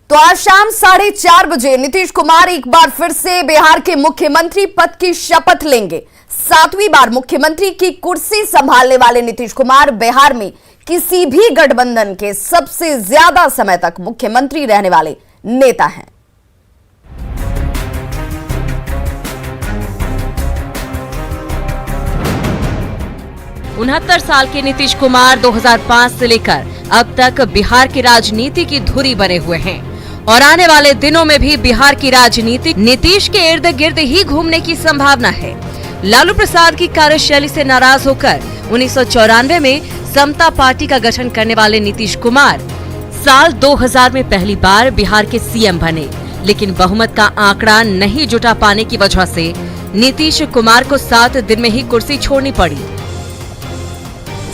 तो आज शाम 4:30 बजे नीतीश कुमार एक बार फिर से बिहार के मुख्यमंत्री पद की शपथ लेंगे। 7वीं बार मुख्यमंत्री की कुर्सी संभालने वाले नीतीश कुमार बिहार में किसी भी गठबंधन के सबसे ज्यादा समय तक मुख्यमंत्री रहने वाले नेता हैं। उनहत्तर साल के नीतीश कुमार 2005 से लेकर अब तक बिहार की राजनीति की धुरी बने हुए हैं और आने वाले दिनों में भी बिहार की राजनीति नीतीश के इर्द गिर्द ही घूमने की संभावना है। लालू प्रसाद की कार्यशैली से नाराज होकर 1994 में समता पार्टी का गठन करने वाले नीतीश कुमार साल 2000 में पहली बार बिहार के सीएम बने, लेकिन बहुमत का आंकड़ा नहीं जुटा पाने की वजह से नीतीश कुमार को 7 दिन में ही कुर्सी छोड़नी पड़ी।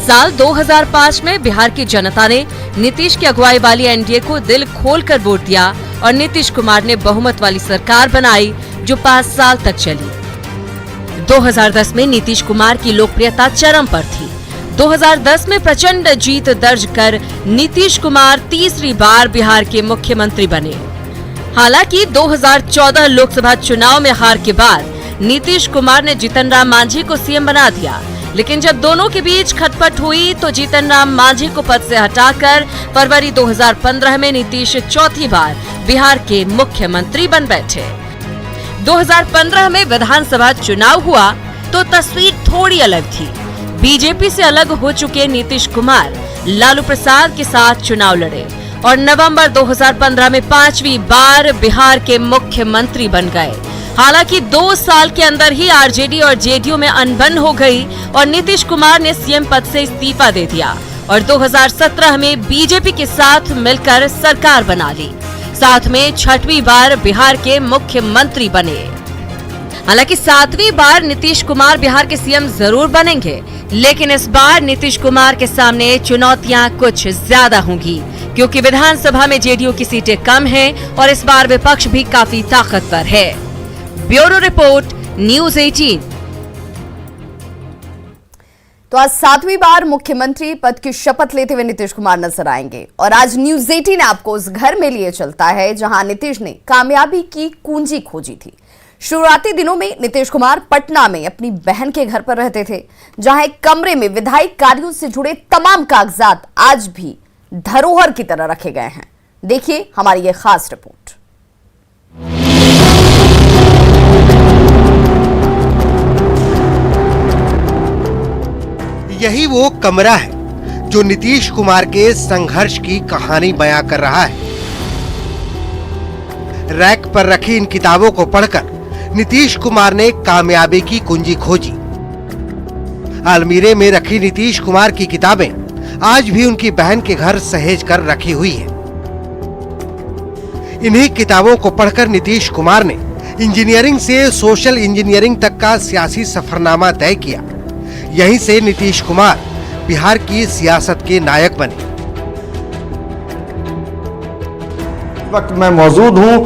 साल 2005 में बिहार की जनता ने नीतीश की अगुवाई वाली एनडीए को दिल खोलकर वोट दिया और नीतीश कुमार ने बहुमत वाली सरकार बनाई जो 5 साल तक चली। 2010 में नीतीश कुमार की लोकप्रियता चरम पर थी। 2010 में प्रचंड जीत दर्ज कर नीतीश कुमार तीसरी बार बिहार के मुख्यमंत्री बने। हालांकि 2014 लोकसभा चुनाव में हार के बाद नीतीश कुमार ने जीतन राम मांझी को सीएम बना दिया, लेकिन जब दोनों के बीच खटपट हुई तो जीतन राम मांझी को पद से हटाकर फरवरी 2015 में नीतीश चौथी बार बिहार के मुख्यमंत्री बन बैठे। 2015 में विधानसभा चुनाव हुआ तो तस्वीर थोड़ी अलग थी। बीजेपी से अलग हो चुके नीतीश कुमार लालू प्रसाद के साथ चुनाव लड़े और नवंबर 2015 में 5वीं बार बिहार के मुख्यमंत्री बन गए। हालांकि 2 साल के अंदर ही आरजेडी और जेडीयू में अनबन हो गई और नीतीश कुमार ने सीएम पद से इस्तीफा दे दिया और 2017 में बीजेपी के साथ मिलकर सरकार बना ली। साथ में 6वीं बार बिहार के मुख्यमंत्री बने। हालांकि 7वीं बार नीतीश कुमार बिहार के सीएम जरूर बनेंगे, लेकिन इस बार नीतीश कुमार के सामने चुनौतियां कुछ ज्यादा होंगी, क्योंकि विधानसभा में जेडीयू की सीटें कम हैं और इस बार विपक्ष भी काफी ताकतवर है। Bureau report, news 18। तो आज 7वीं बार मुख्यमंत्री पद की शपथ लेते हुए नीतीश कुमार नजर आएंगे और आज न्यूज़ 18 आपको उस घर में लिए चलता है जहां नीतीश ने कामयाबी की कुंजी खोजी थी। शुरुआती दिनों में नीतीश कुमार पटना में अपनी बहन के घर पर रहते थे, जहां एक कमरे में विधायी कार्यों से जुड़े तमाम कागजात आज भी धरोहर की तरह रखे गए हैं। देखिए हमारी ये खास रिपोर्ट। यही वो कमरा है जो नीतीश कुमार के संघर्ष की कहानी बयां कर रहा है। रैक पर रखी इन किताबों को पढ़कर नीतीश कुमार ने कामयाबी की कुंजी खोजी। अलमीरे में रखी नीतीश कुमार की किताबें आज भी उनकी बहन के घर सहेज कर रखी हुई है। इन्हीं किताबों को पढ़कर नीतीश कुमार ने इंजीनियरिंग से सोशल इंजीनियरिंग तक का सियासी सफरनामा तय किया। यहीं से नीतीश कुमार बिहार की सियासत के नायक बने। इस वक्त मैं मौजूद हूं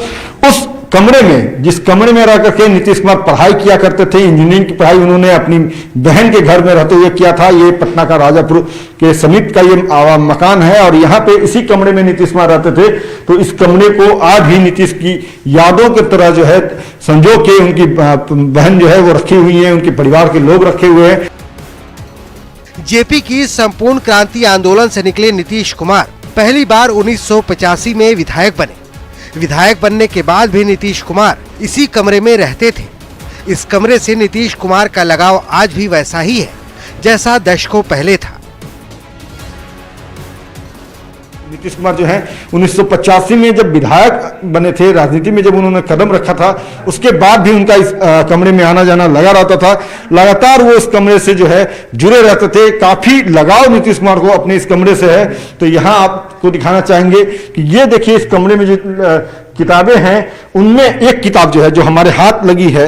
उस कमरे में जिस कमरे में रह करके नीतीश कुमार पढ़ाई किया करते थे। इंजीनियरिंग की पढ़ाई उन्होंने अपनी बहन के घर में रहते हुए किया था। ये पटना का राजापुर के समीप का ये मकान है और यहाँ पे इसी कमरे में नीतीश कुमार रहते थे। तो इस कमरे को आज भी नीतीश की यादों की तरह जो है संजो के उनकी बहन जो है वो रखी हुई है, उनके परिवार के लोग रखे हुए हैं। जेपी की संपूर्ण क्रांति आंदोलन से निकले नीतीश कुमार पहली बार 1985 में विधायक बने। विधायक बनने के बाद भी नीतीश कुमार इसी कमरे में रहते थे। इस कमरे से नीतीश कुमार का लगाव आज भी वैसा ही है जैसा दशकों पहले था। नीतीश कुमार जो है 1985 में जब विधायक बने थे, राजनीति में जब उन्होंने कदम रखा था, उसके बाद भी उनका इस कमरे में आना जाना लगा रहता था। लगातार वो इस कमरे से जो है जुड़े रहते थे। काफी लगाव नीतीश कुमार को अपने इस कमरे से है। तो यहाँ आपको दिखाना चाहेंगे कि ये देखिए इस कमरे में जो किताबें हैं उनमें एक किताब जो है जो हमारे हाथ लगी है,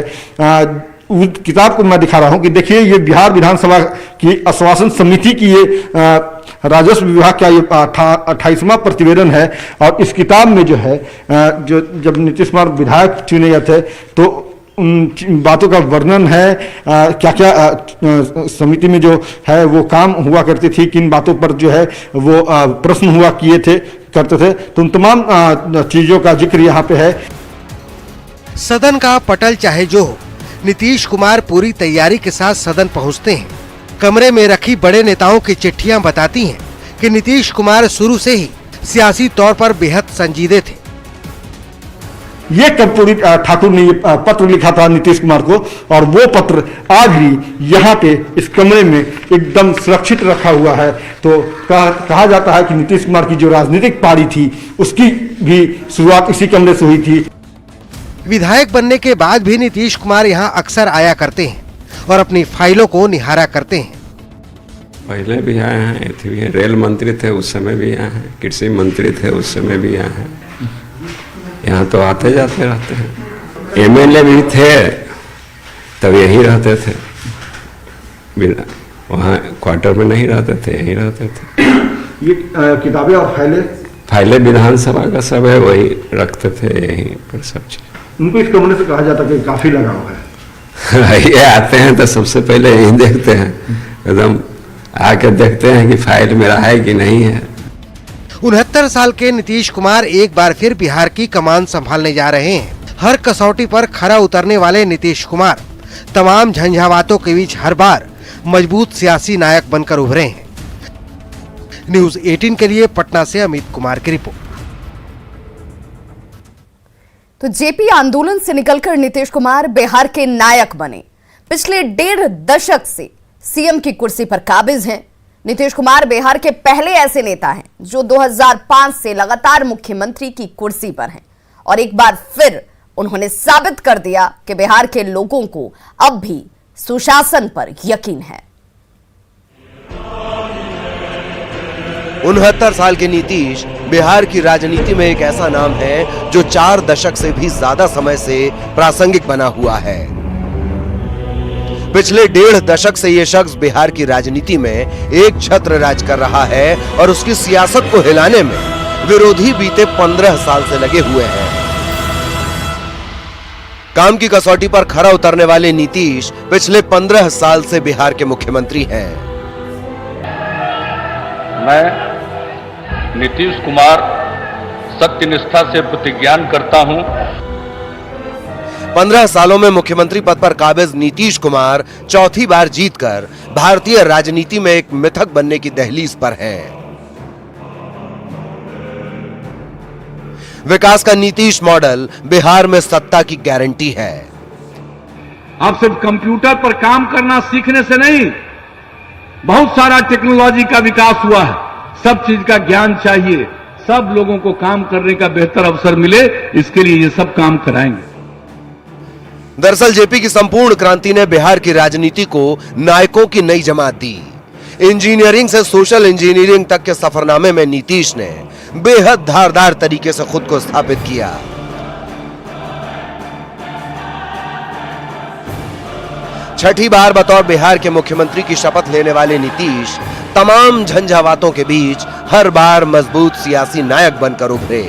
किताब को मैं दिखा रहा हूं कि देखिए ये बिहार विधानसभा की आश्वासन समिति की ये राजस्व विभाग का ये 28वां प्रतिवेदन है। और इस किताब में जो है जो जब नीतीश कुमार विधायक चुने गए थे तो उन बातों का वर्णन है, क्या क्या समिति में जो है वो काम हुआ करती थी, किन बातों पर जो है वो प्रश्न हुआ किए थे। करते थे। तो उन तमाम चीजों का जिक्र यहाँ पे है। सदन का पटल चाहे जो हो, नीतीश कुमार पूरी तैयारी के साथ सदन पहुंचते हैं। कमरे में रखी बड़े नेताओं की चिट्ठियां बताती हैं कि नीतीश कुमार शुरू से ही सियासी तौर पर बेहद संजीदे थे। ये कर्पूरी ठाकुर ने ये पत्र लिखा था नीतीश कुमार को, और वो पत्र आज भी यहाँ पे इस कमरे में एकदम सुरक्षित रखा हुआ है। तो कहा जाता है कि नीतीश कुमार की जो राजनीतिक पारी थी उसकी भी शुरुआत इसी कमरे से हुई थी। विधायक बनने के बाद भी नीतीश कुमार यहाँ अक्सर आया करते हैं और अपनी फाइलों को निहारा करते हैं। पहले भी आए हैं, रेल मंत्री थे उस समय भी आए हैं, कृषि मंत्री थे उस समय भी आए हैं। यहाँ तो आते जाते रहते हैं। एमएलए भी थे तब यहीं रहते थे, वहाँ क्वार्टर में नहीं रहते थे, यहीं रहते थे। ये किताबें और फाइलें विधानसभा का सब है, वही रखते थे यहीं पर सब चीज। उनको इस कमरे से कहा जाता है कि काफी लगाव है। ये आते हैं तो सबसे पहले यहीं देखते हैं, एकदम आके देखते हैं कि फाइल मेरा है कि नहीं है। 69 साल के नीतीश कुमार एक बार फिर बिहार की कमान संभालने जा रहे हैं। हर कसौटी पर खरा उतरने वाले नीतीश कुमार तमाम झंझावातों के बीच हर बार मजबूत सियासी नायक बनकर उभरे हैं। न्यूज़ 18 के लिए पटना से अमित कुमार की रिपोर्ट। तो जेपी आंदोलन से निकलकर नीतीश कुमार बिहार के नायक बने। पिछले 1.5 दशक से सीएम की कुर्सी पर काबिज हैं। नीतीश कुमार बिहार के पहले ऐसे नेता हैं जो 2005 से लगातार मुख्यमंत्री की कुर्सी पर हैं और एक बार फिर उन्होंने साबित कर दिया कि बिहार के लोगों को अब भी सुशासन पर यकीन है। 69 साल के नीतीश बिहार की राजनीति में एक ऐसा नाम है जो 4 दशक से भी ज्यादा समय से प्रासंगिक बना हुआ है। पिछले 1.5 दशक से ये शख्स बिहार की राजनीति में एक छत्र राज कर रहा है और उसकी सियासत को हिलाने में विरोधी बीते 15 साल से लगे हुए हैं। काम की कसौटी पर खरा उतरने वाले नीतीश पिछले 15 साल से बिहार के मुख्यमंत्री हैं। मैं नीतीश कुमार सत्यनिष्ठा से प्रतिज्ञान करता हूं। 15 सालों में मुख्यमंत्री पद पर काबिज नीतीश कुमार चौथी बार जीतकर भारतीय राजनीति में एक मिथक बनने की दहलीज पर हैं। विकास का नीतीश मॉडल बिहार में सत्ता की गारंटी है। आप सिर्फ कंप्यूटर पर काम करना सीखने से नहीं, बहुत सारा टेक्नोलॉजी का विकास हुआ है। सब चीज का ज्ञान चाहिए, सब लोगों को काम करने का बेहतर अवसर मिले, इसके लिए ये सब काम कराएंगे। दरअसल जेपी की संपूर्ण क्रांति ने बिहार की राजनीति को नायकों की नई जमात दी। इंजीनियरिंग से सोशल इंजीनियरिंग तक के सफरनामे में नीतीश ने बेहद धारदार तरीके से खुद को स्थापित किया। छठी बार बतौर बिहार के मुख्यमंत्री की शपथ लेने वाले नीतीश तमाम झंझावातों के बीच हर बार मजबूत सियासी नायक बनकर उभरे।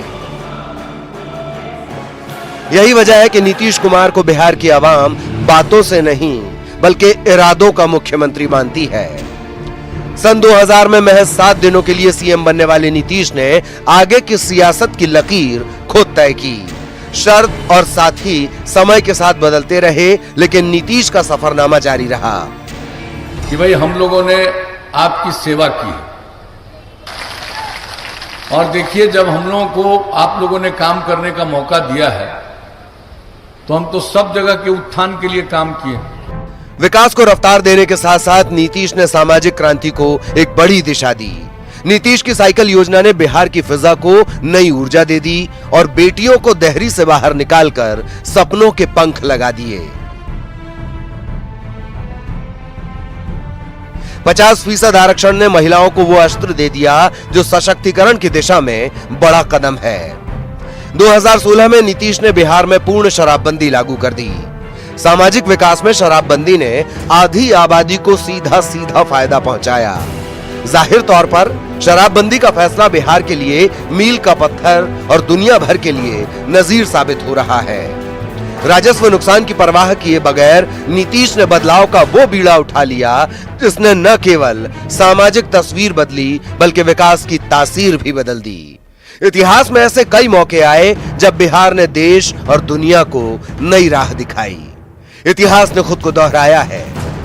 यही वजह है कि नीतीश कुमार को बिहार की आवाम बातों से नहीं बल्कि इरादों का मुख्यमंत्री मानती है। सन 2000 में महज 7 दिनों के लिए सीएम बनने वाले नीतीश ने आगे की सियासत की लकीर खुद तय की। शर्त और साथ ही समय के साथ बदलते रहे, लेकिन नीतीश का सफरनामा जारी रहा कि भाई हम लोगों ने आपकी सेवा की और देखिए जब हम लोगों को आप लोगों ने काम करने का मौका दिया है तो हम तो सब जगह के उत्थान के लिए काम किए। विकास को रफ्तार देने के साथ साथ नीतीश ने सामाजिक क्रांति को एक बड़ी दिशा दी। नीतीश की साइकिल योजना ने बिहार की फिजा को नई ऊर्जा दे दी और बेटियों को देहरी से बाहर निकालकर सपनों के पंख लगा दिए। 50% आरक्षण ने महिलाओं को वो अस्त्र दे दिया जो सशक्तिकरण की दिशा में बड़ा कदम है। 2016 में नीतीश ने बिहार में पूर्ण शराबबंदी लागू कर दी। सामाजिक विकास में शराबबंदी ने आधी आबादी को सीधा सीधा फायदा पहुंचाया। जाहिर तौर पर शराबबंदी का फैसला बिहार के लिए मील का पत्थर और दुनिया भर के लिए नजीर साबित हो रहा है। राजस्व नुकसान की परवाह किए बगैर नीतीश ने बदलाव का वो बीड़ा उठा लिया जिसने न केवल सामाजिक तस्वीर बदली बल्कि विकास की तासीर भी बदल दी। इतिहास में ऐसे कई मौके आए जब बिहार ने देश और दुनिया को नई राह दिखाई। इतिहास ने खुद को दोहराया है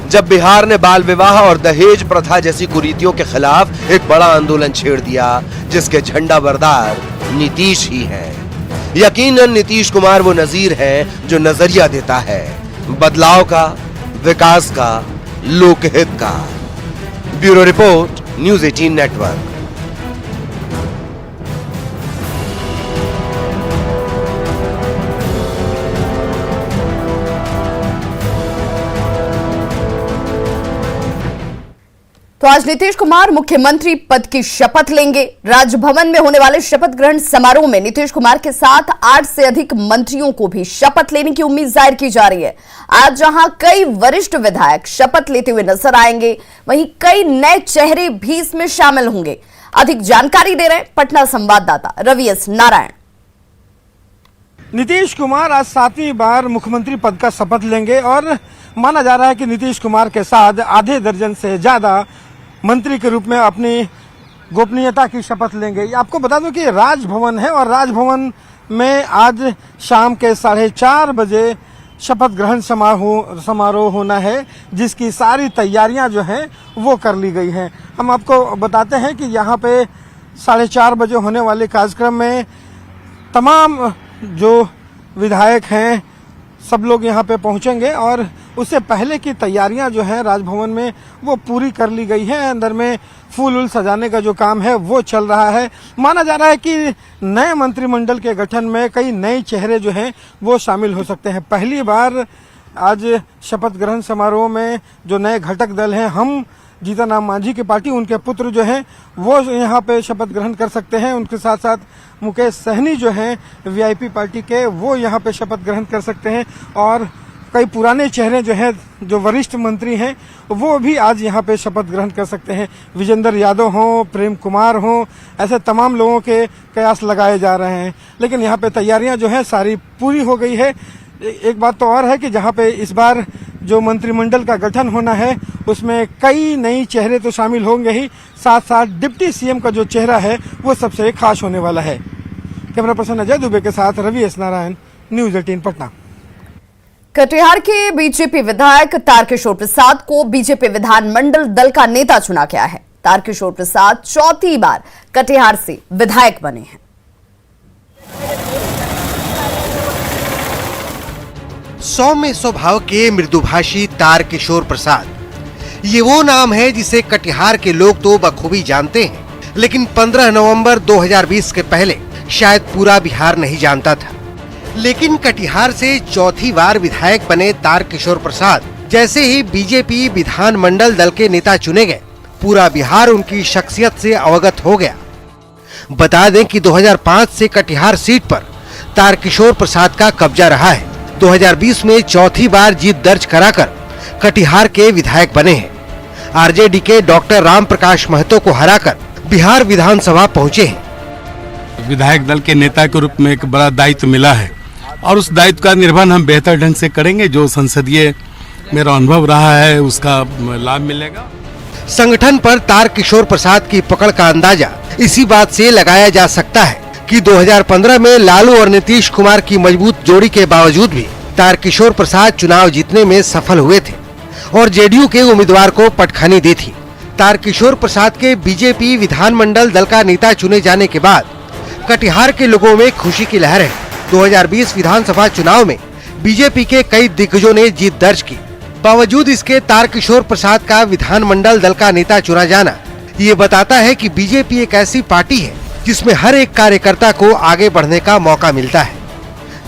जब बिहार ने बाल विवाह और दहेज प्रथा जैसी कुरीतियों के खिलाफ एक बड़ा आंदोलन छेड़ दिया, जिसके झंडा बरदार नीतीश ही है। यकीनन नीतीश कुमार वो नजीर है जो नजरिया देता है बदलाव का, विकास का, लोकहित का। Bureau report, news 18 network. तो आज नीतीश कुमार मुख्यमंत्री पद की शपथ लेंगे। राजभवन में होने वाले शपथ ग्रहण समारोह में नीतीश कुमार के साथ 8 से अधिक मंत्रियों को भी शपथ लेने की उम्मीद जाहिर की जा रही है। आज जहां कई वरिष्ठ विधायक शपथ लेते हुए नजर आएंगे, वहीं कई नए चेहरे भी इसमें शामिल होंगे। अधिक जानकारी दे रहे हैं पटना संवाददाता रवि एस नारायण। नीतीश कुमार आज 7वीं बार मुख्यमंत्री पद का शपथ लेंगे और माना जा रहा है कि नीतीश कुमार के साथ आधे दर्जन से ज्यादा मंत्री के रूप में अपनी गोपनीयता की शपथ लेंगे। आपको बता दूं कि राजभवन है और राजभवन में आज शाम के 4:30 बजे शपथ ग्रहण समारोह होना है, जिसकी सारी तैयारियां जो हैं वो कर ली गई हैं। हम आपको बताते हैं कि यहाँ पे 4:30 बजे होने वाले कार्यक्रम में तमाम जो विधायक हैं सब लोग यहाँ पे पहुँचेंगे और उससे पहले की तैयारियां जो हैं राजभवन में वो पूरी कर ली गई हैं। अंदर में फूल सजाने का जो काम है वो चल रहा है। माना जा रहा है कि नए मंत्रिमंडल के गठन में कई नए चेहरे जो हैं वो शामिल हो सकते हैं। पहली बार आज शपथ ग्रहण समारोह में जो नए घटक दल हैं, हम जीतन राम मांझी की पार्टी, उनके पुत्र जो हैं वो यहाँ पे शपथ ग्रहण कर सकते हैं। उनके साथ साथ मुकेश सहनी जो हैं वीआईपी पार्टी के, वो यहाँ पे शपथ ग्रहण कर सकते हैं और कई पुराने चेहरे जो हैं, जो वरिष्ठ मंत्री हैं, वो भी आज यहाँ पे शपथ ग्रहण कर सकते हैं। विजेंद्र यादव हों, प्रेम कुमार हों, ऐसे तमाम लोगों के कयास लगाए जा रहे हैं। लेकिन यहाँ पे तैयारियां जो है सारी पूरी हो गई है। एक बात तो और है कि जहाँ पे इस बार जो मंत्रिमंडल का गठन होना है उसमें कई नई चेहरे तो शामिल होंगे ही, साथ साथ डिप्टी सीएम का जो चेहरा है वो सबसे खास होने वाला है। कैमरा पर्सन अजय दुबे के साथ रवि एस नारायण, न्यूज़ 18 पटना। कटिहार के बीजेपी विधायक तारकिशोर प्रसाद को बीजेपी विधानमंडल दल का नेता चुना गया है। तारकिशोर प्रसाद 4थी बार कटिहार से विधायक बने हैं। सौम्य स्वभाव के मृदुभाषी तारकिशोर प्रसाद, ये वो नाम है जिसे कटिहार के लोग तो बखूबी जानते हैं, लेकिन 15 नवंबर 2020 के पहले शायद पूरा बिहार नहीं जानता था। लेकिन कटिहार से 4थी बार विधायक बने तारकिशोर प्रसाद जैसे ही बीजेपी विधानमंडल दल के नेता चुने गए, पूरा बिहार उनकी शख्सियत से अवगत हो गया। बता दें कि 2005 से कटिहार सीट पर तारकिशोर प्रसाद का कब्जा रहा है। 2020 में 4थी बार जीत दर्ज कराकर कटिहार के विधायक बने हैं। आरजेडी के डॉक्टर राम प्रकाश महतो को हराकर बिहार विधानसभा पहुंचे हैं। विधायक दल के नेता के रूप में एक बड़ा दायित्व मिला है और उस दायित्व का निर्वहन हम बेहतर ढंग से करेंगे। जो संसदीय मेरा अनुभव रहा है उसका लाभ मिलेगा। संगठन पर तारकिशोर प्रसाद की पकड़ का अंदाजा इसी बात से लगाया जा सकता है कि 2015 में लालू और नीतीश कुमार की मजबूत जोड़ी के बावजूद भी तारकिशोर प्रसाद चुनाव जीतने में सफल हुए थे और जेडीयू के उम्मीदवार को पटखनी दी थी। तारकिशोर प्रसाद के बीजेपी विधानमंडल दल का नेता चुने जाने के बाद कटिहार के लोगों में खुशी की लहर है। 2020 विधानसभा चुनाव में बीजेपी के कई दिग्गजों ने जीत दर्ज की। बावजूद इसके तारकिशोर प्रसाद का विधानमंडल दल का नेता चुना जाना ये बताता है कि बीजेपी एक ऐसी पार्टी है जिसमें हर एक कार्यकर्ता को आगे बढ़ने का मौका मिलता है।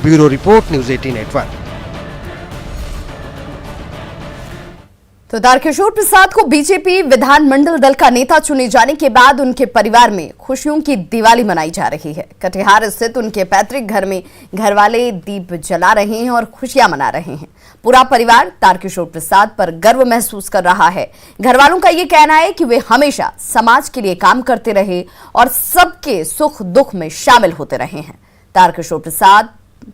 Bureau report, news 18 network. तो तारकिशोर प्रसाद को बीजेपी विधानमंडल दल का नेता चुने जाने के बाद उनके परिवार में खुशियों की दिवाली मनाई जा रही है। कटिहार स्थित उनके पैतृक घर में घरवाले दीप जला रहे हैं और खुशियां मना रहे हैं। पूरा परिवार तारकिशोर प्रसाद पर गर्व महसूस कर रहा है। घरवालों का ये कहना है कि वे हमेशा समाज के लिए काम करते रहे और सबके सुख दुख में शामिल होते रहे हैं। तारकिशोर प्रसाद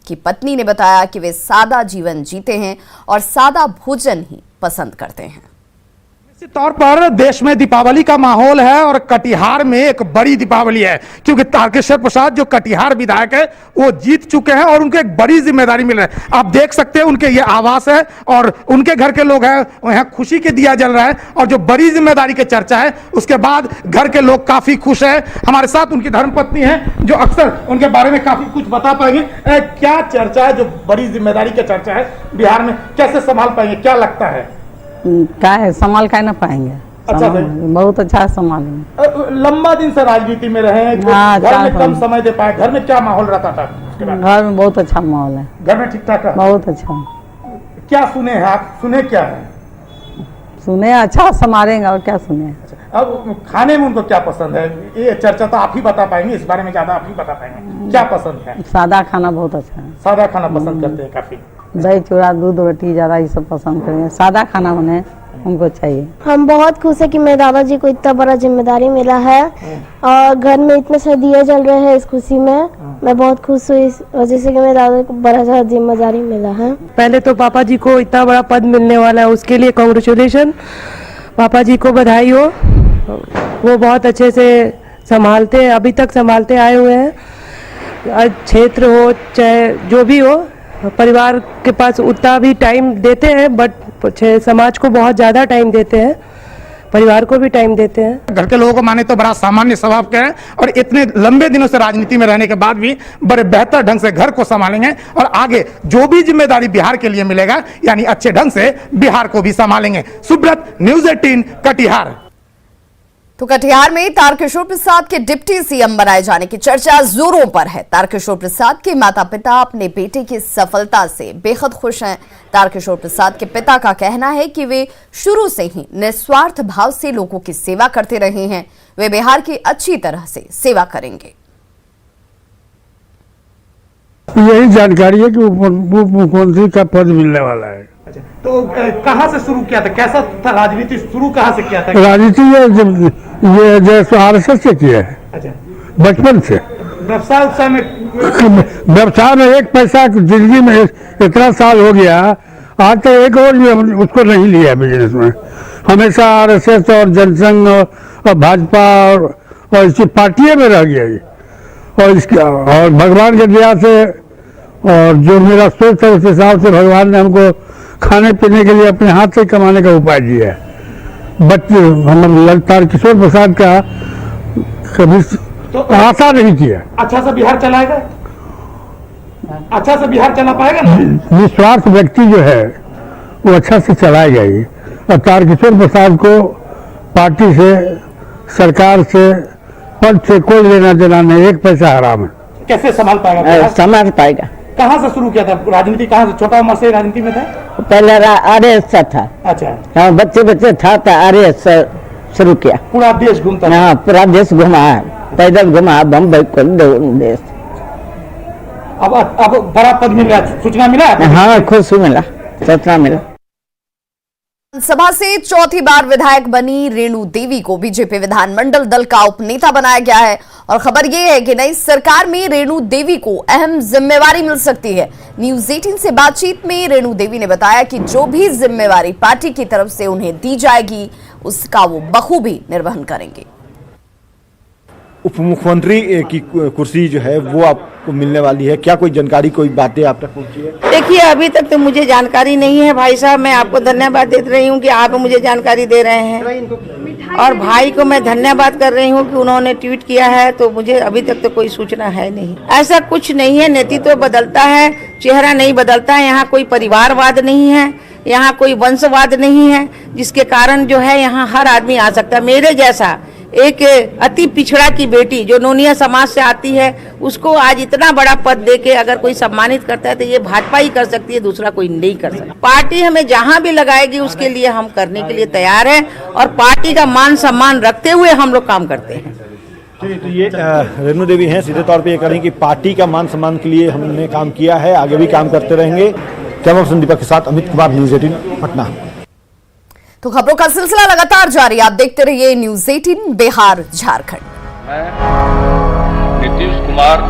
की पत्नी ने बताया कि वे सादा जीवन जीते हैं और सादा भोजन ही पसंद करते हैं। तौर पर देश में दीपावली का माहौल है और कटिहार में एक बड़ी दीपावली है, क्योंकि तारकेश्वर प्रसाद जो कटिहार विधायक है वो जीत चुके हैं और उनको एक बड़ी जिम्मेदारी मिल रही है। आप देख सकते हैं उनके ये आवास है और उनके घर के लोग हैं, यहाँ खुशी के दिया जल रहा है और जो बड़ी जिम्मेदारी की चर्चा है उसके बाद घर के लोग काफी खुश है। हमारे साथ उनकी धर्मपत्नी है जो अक्सर उनके बारे में काफी कुछ बता पाएंगे। क्या चर्चा है, जो बड़ी जिम्मेदारी की चर्चा है बिहार में, कैसे संभाल पाएंगे, क्या लगता है? क्या है, संभाल क्या ना पाएंगे। अच्छा बहुत अच्छा संभालेंगे। लंबा दिन से राजनीति में रहे हैं, हाँ, घर में कम समय दे पाए, घर में क्या माहौल रहता था? घर में बहुत अच्छा माहौल है, घर में ठीक ठाक है, बहुत अच्छा। क्या सुने हैं आप, सुने क्या है? सुने अच्छा संभालेंगे और क्या सुने। अब खाने में उनको क्या पसंद है, ये चर्चा तो आप ही बता पाएंगे, इस बारे में ज्यादा आप ही बता पाएंगे, क्या पसंद है? सादा खाना बहुत अच्छा है, सादा खाना पसंद करते हैं काफी, दही चूड़ा दूध रोटी ज्यादा ये सब पसंद करेंगे, सादा खाना उन्हें उनको चाहिए। हम बहुत खुश है कि मेरे दादाजी को इतना बड़ा जिम्मेदारी मिला है और घर में इतने सारे दिए जल रहे हैं। इस खुशी में मैं बहुत खुश हुई इस वजह से कि मेरे दादा को बड़ा सा जिम्मेदारी मिला है। पहले तो पापा जी को इतना बड़ा पद मिलने वाला है, उसके लिए कांग्रेचुलेशन, पापा जी को बधाई हो। वो बहुत अच्छे से संभालते हैं, अभी तक संभालते आए हुए हैं। क्षेत्र हो चाहे जो भी हो, परिवार के पास उतना भी टाइम देते हैं, बट समाज को बहुत ज़्यादा टाइम देते हैं, परिवार को भी टाइम देते हैं। घर के लोगों को माने तो बड़ा सामान्य स्वभाव के हैं और इतने लंबे दिनों से राजनीति में रहने के बाद भी बड़े बेहतर ढंग से घर को संभालेंगे और आगे जो भी जिम्मेदारी बिहार के लिए मिलेगा यानी अच्छे ढंग से बिहार को भी संभालेंगे। सुब्रत, न्यूज़ 18 कटिहार। तो कटिहार में तारकिशोर प्रसाद के डिप्टी सीएम बनाए जाने की चर्चा जोरों पर है। तारकिशोर प्रसाद के माता पिता अपने बेटे की सफलता से बेहद खुश हैं। तारकिशोर प्रसाद के पिता का कहना है कि वे शुरू से ही निस्वार्थ भाव से लोगों की सेवा करते रहे हैं, वे बिहार की अच्छी तरह से सेवा करेंगे। यही जानकारी है कि उप मुख्यमंत्री का पद मिलने वाला है। तो कहाँ से शुरू किया था, कैसा था राजनीति, शुरू कहाँ से किया था? राजनीति ये जैसे RSS से किया है। अच्छा, बचपन से व्यवसाय में एक पैसा जिंदगी में इतना साल हो गया, आज तक एक और भी उसको नहीं लिया बिजनेस में। हमेशा RSS और जनसंघ और भाजपा और इसकी पार्टियों में रह गया ये। और भगवान की दया से और जो मेरा सोच है उस हिसाब से भगवान ने हमको खाने पीने के लिए अपने हाथ से कमाने का उपाय दिया है। बच्चे हम तारकिशोर प्रसाद का कभी तो आशा नहीं किया। अच्छा से बिहार चलाएगा, अच्छा से बिहार चला पाएगा ना? निस्वार्थ व्यक्ति जो है वो अच्छा से चलाएगा ही। और तारकिशोर प्रसाद को पार्टी से, सरकार से, पद से कोई लेना देना नहीं, एक पैसा हराम है। कैसे संभाल पाएगा? संभाल पाएगा। कहाँ से शुरू किया था राजनीति, कहाँ से, छोटा उम्र से राजनीति में था? पहले RSS था। अच्छा, हाँ, बच्चे था तो RSS शुरू किया। पूरा देश घूमता? हाँ, पूरा देश घुमा, पैदल घुमा, बम्बई को देश। अब बड़ा पद मिला, सूचना मिला? हाँ, खुश मिला, सूचना मिला। सभा से चौथी बार विधायक बनी रेणु देवी को बीजेपी विधानमंडल दल का उपनेता बनाया गया है और खबर यह है कि नई सरकार में रेणु देवी को अहम जिम्मेवारी मिल सकती है। न्यूज़ 18 से बातचीत में रेणु देवी ने बताया कि जो भी जिम्मेवारी पार्टी की तरफ से उन्हें दी जाएगी उसका वो बखूबी निर्वहन करेंगे। उप मुख्यमंत्री की कुर्सी जो है वो आपको मिलने वाली है, क्या कोई जानकारी, कोई बातें आप तक पहुंची है? देखिए, अभी तक तो मुझे जानकारी नहीं है भाई साहब। मैं आपको धन्यवाद दे रही हूँ कि आप मुझे जानकारी दे रहे हैं और भाई को मैं धन्यवाद कर रही हूँ कि उन्होंने ट्वीट किया है, तो मुझे अभी तक तो कोई सूचना है नहीं। ऐसा कुछ नहीं है, नेतृत्व तो बदलता है, चेहरा नहीं बदलता है। यहाँ कोई परिवारवाद नहीं है, यहाँ कोई वंशवाद नहीं है, जिसके कारण जो है यहाँ हर आदमी आ सकता है। मेरे जैसा एक अति पिछड़ा की बेटी जो नोनिया समाज से आती है, उसको आज इतना बड़ा पद देके अगर कोई सम्मानित करता है तो ये भाजपा ही कर सकती है, दूसरा कोई नहीं कर सकता। पार्टी हमें जहां भी लगाएगी उसके लिए हम करने के लिए तैयार हैं और पार्टी का मान सम्मान रखते हुए हम लोग काम करते हैं। तो ये रेणु देवी हैं, सीधे तौर पे ये करें कि पार्टी का मान सम्मान के लिए हमने काम किया है, आगे भी काम करते रहेंगे। कैमरा पर्सन दीपक के साथ अमित कुमार, न्यूज़ 18 पटना। तो खबरों का सिलसिला लगातार जारी, आप देखते रहिए न्यूज़ 18 बिहार झारखंड। मैं नीतीश कुमार